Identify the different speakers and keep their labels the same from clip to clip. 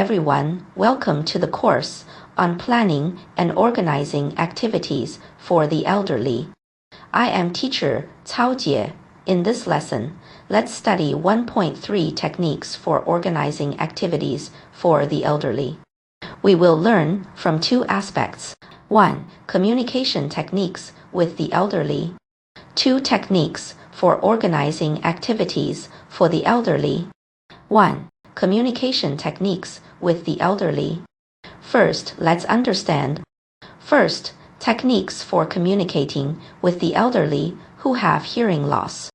Speaker 1: everyone, welcome to the course on planning and organizing activities for the elderly. I am teacher Cao Jie. In this lesson, let's study 1.3 techniques for organizing activities for the elderly. We will learn from two aspects. 1. Communication techniques with the elderly. 2. Techniques for organizing activities for the elderly. 1. Communication techniques with the elderly. First, let's understand. First, techniques for communicating with the elderly who have hearing loss.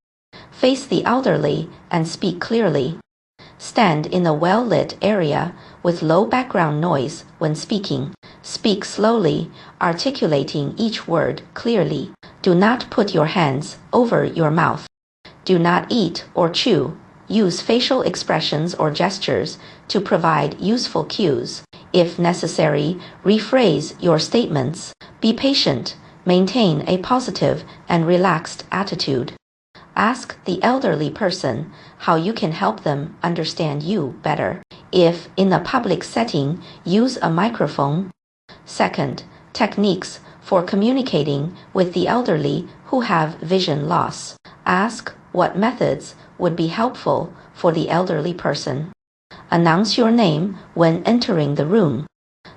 Speaker 1: Face the elderly and speak clearly. Stand in a well-lit area with low background noise when speaking. Speak slowly, articulating each word clearly. Do not put your hands over your mouth. Do not eat or chew. Use facial expressions or gestures to provide useful cues. If necessary, rephrase your statements. Be patient. Maintain a positive and relaxed attitude. Ask the elderly person how you can help them understand you better. If in a public setting, use a microphone. Second, techniques for communicating with the elderly who have vision loss. Ask what methods would be helpful for the elderly person. Announce your name when entering the room.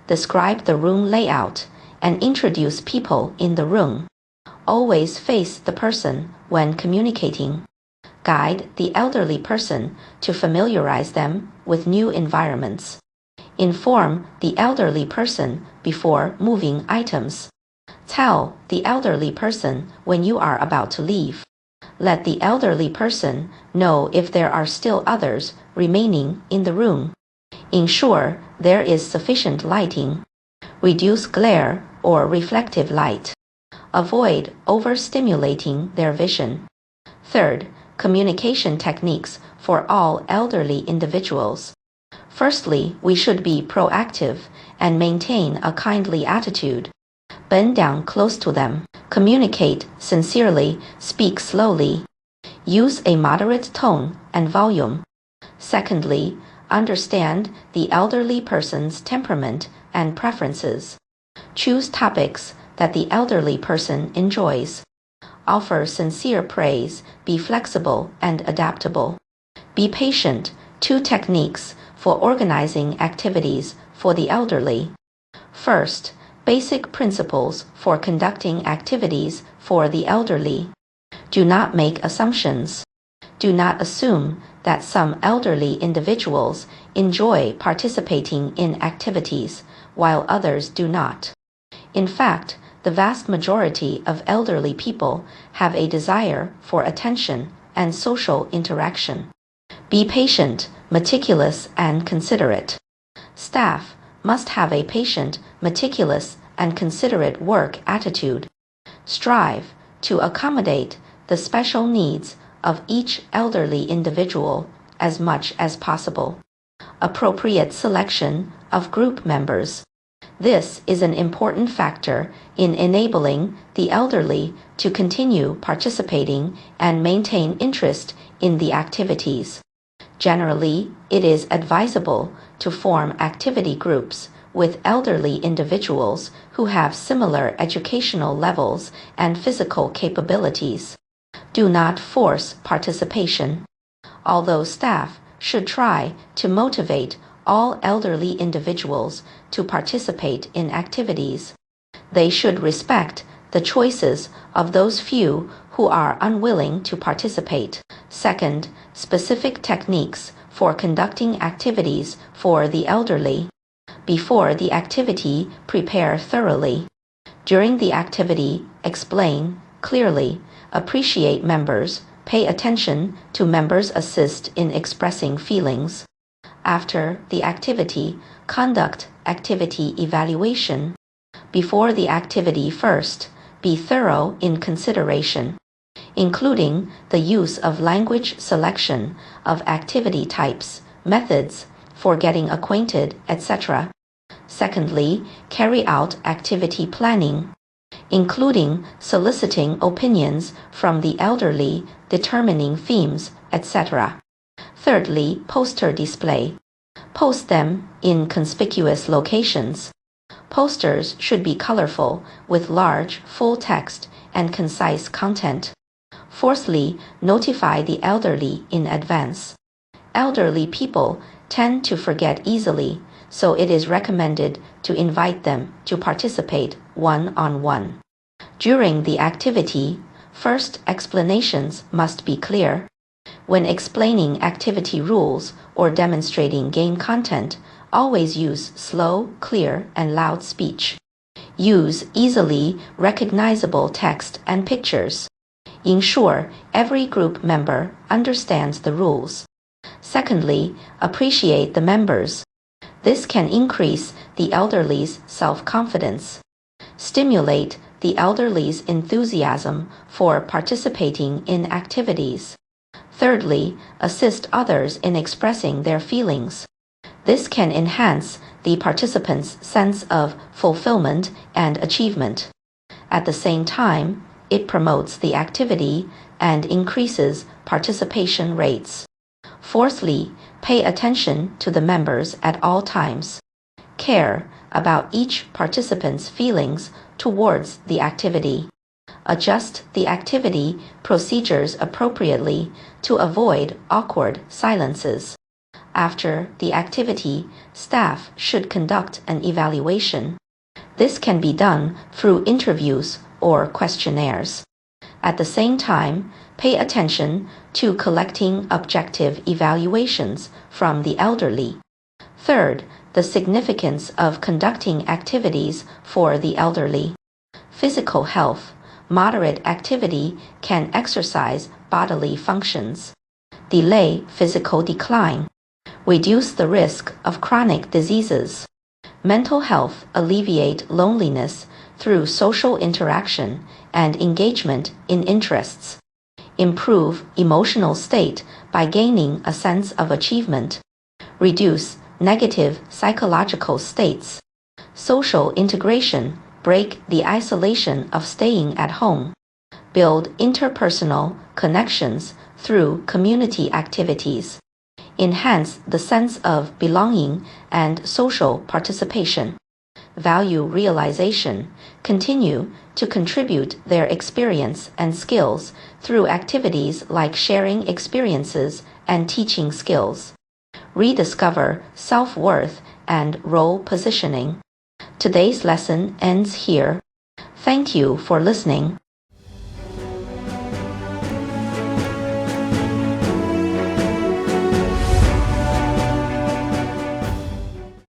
Speaker 1: Describe the room layout and introduce people in the room. Always face the person when communicating. Guide the elderly person to familiarize them with new environments. Inform the elderly person before moving items. Tell the elderly person when you are about to leave. Let the elderly person know if there are still others remaining in the room. Ensure there is sufficient lighting. Reduce glare or reflective light. Avoid overstimulating their vision. Third, communication techniques for all elderly individuals. Firstly, we should be proactive and maintain a kindly attitude. Bend down close to them. Communicate sincerely. Speak slowly. Use a moderate tone and volume. Secondly, understand the elderly person's temperament and preferences. Choose topics that the elderly person enjoys. Offer sincere praise. Be flexible and adaptable. Be patient. 2 techniques for organizing activities for the elderly. First, basic principles for conducting activities for the elderly. Do not make assumptions. Do not assume that some elderly individuals enjoy participating in activities while others do not. In fact, the vast majority of elderly people have a desire for attention and social interaction. Be patient, meticulous, and considerate. Staff must have a patient, meticulous, and considerate work attitude. Strive to accommodate the special needs of each elderly individual as much as possible. Appropriate selection of group members. This is an important factor in enabling the elderly to continue participating and maintain interest in the activities. Generally, it is advisable to form activity groups with elderly individuals who have similar educational levels and physical capabilities. Do not force participation. Although staff should try to motivate all elderly individuals to participate in activities, they should respect the choices of those few who are unwilling to participate. Second, specific techniques for conducting activities for the elderly. Before the activity, prepare thoroughly. During the activity, explain clearly. Appreciate members. Pay attention to members. Assist in expressing feelings. After the activity, conduct activity evaluation. Before the activity, first, be thorough in consideration, including the use of language selection of activity types, methods for getting acquainted, etc. Secondly, carry out activity planning, including soliciting opinions from the elderly, determining themes, etc. Thirdly, poster display. Post them in conspicuous locations. Posters should be colorful with large, full text and concise content. Fourthly, notify the elderly in advance. Elderly people tend to forget easily, so it is recommended to invite them to participate one-on-one. During the activity, first explanations must be clear. When explaining activity rules or demonstrating game content, always use slow, clear, and loud speech. Use easily recognizable text and pictures. Ensure every group member understands the rules. Secondly, appreciate the members. This can increase the elderly's self-confidence. Stimulate the elderly's enthusiasm for participating in activities. Thirdly, assist others in expressing their feelings. This can enhance the participants' sense of fulfillment and achievement. At the same time, it promotes the activity and increases participation rates. Fourthly, pay attention to the members at all times. Care about each participant's feelings towards the activity. Adjust the activity procedures appropriately to avoid awkward silences. After the activity, staff should conduct an evaluation. This can be done through interviews or questionnaires. At the same time, pay attention to collecting objective evaluations from the elderly. Third, the significance of conducting activities for the elderly. Physical health. Moderate activity can exercise bodily functions, delay physical decline, reduce the risk of chronic diseases. Mental health alleviate loneliness through social interaction and engagement in interests. Improve emotional state by gaining a sense of achievement. Reduce negative psychological states. Social integration. Break the isolation of staying at home. Build interpersonal connections through community activities. Enhance the sense of belonging and social participation. Value realization. Continue to contribute their experience and skills through activities like sharing experiences and teaching skills. Rediscover self-worth and role positioning. Today's lesson ends here. Thank you for listening.